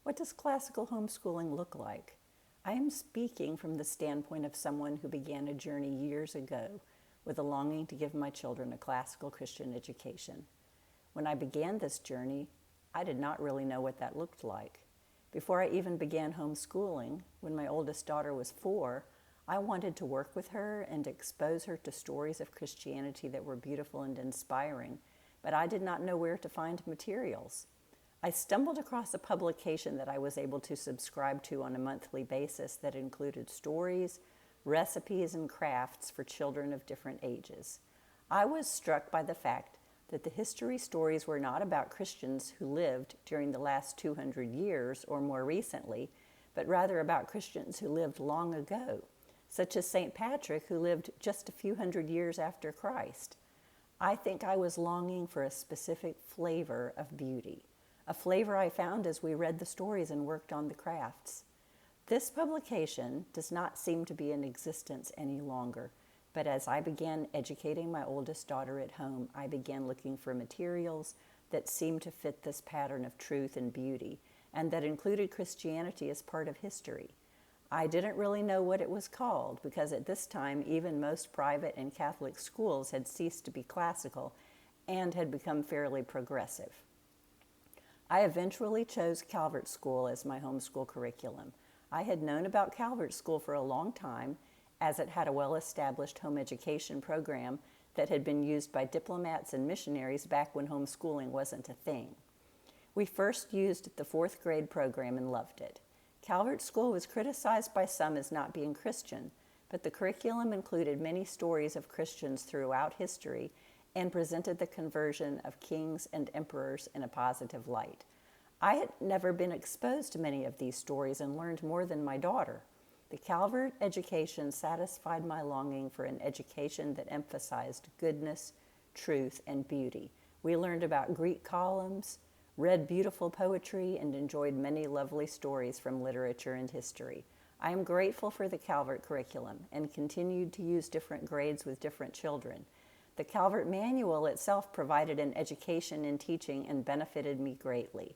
What does classical homeschooling look like? I am speaking from the standpoint of someone who began a journey years ago with a longing to give my children a classical Christian education. When I began this journey, I did not really know what that looked like. Before I even began homeschooling, when my oldest daughter was 4, I wanted to work with her and expose her to stories of Christianity that were beautiful and inspiring, but I did not know where to find materials. I stumbled across a publication that I was able to subscribe to on a monthly basis that included stories, recipes, and crafts for children of different ages. I was struck by the fact that the history stories were not about Christians who lived during the last 200 years or more recently, but rather about Christians who lived long ago, such as St. Patrick, who lived just a few hundred years after Christ. I think I was longing for a specific flavor of beauty, a flavor I found as we read the stories and worked on the crafts. This publication does not seem to be in existence any longer, but as I began educating my oldest daughter at home, I began looking for materials that seemed to fit this pattern of truth and beauty, and that included Christianity as part of history. I didn't really know what it was called because at this time, even most private and Catholic schools had ceased to be classical and had become fairly progressive. I eventually chose Calvert School as my homeschool curriculum. I had known about Calvert School for a long time, as it had a well-established home education program that had been used by diplomats and missionaries back when homeschooling wasn't a thing. We first used the 4th grade program and loved it. Calvert School was criticized by some as not being Christian, but the curriculum included many stories of Christians throughout history and presented the conversion of kings and emperors in a positive light. I had never been exposed to many of these stories and learned more than my daughter. The Calvert education satisfied my longing for an education that emphasized goodness, truth, and beauty. We learned about Greek columns, read beautiful poetry, and enjoyed many lovely stories from literature and history. I am grateful for the Calvert curriculum and continued to use different grades with different children. The Calvert manual itself provided an education in teaching and benefited me greatly.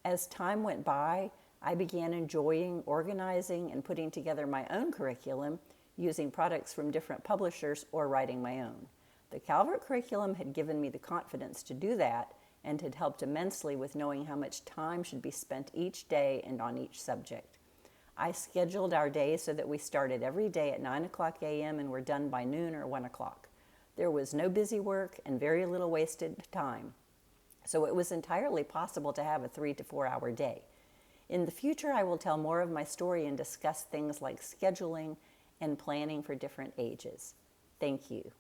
As time went by, I began enjoying organizing and putting together my own curriculum, using products from different publishers or writing my own. The Calvert curriculum had given me the confidence to do that and had helped immensely with knowing how much time should be spent each day and on each subject. I scheduled our days so that we started every day at 9 o'clock a.m. and were done by noon or 1 o'clock. There was no busy work and very little wasted time, so it was entirely possible to have a 3 to 4 hour day. In the future, I will tell more of my story and discuss things like scheduling and planning for different ages. Thank you.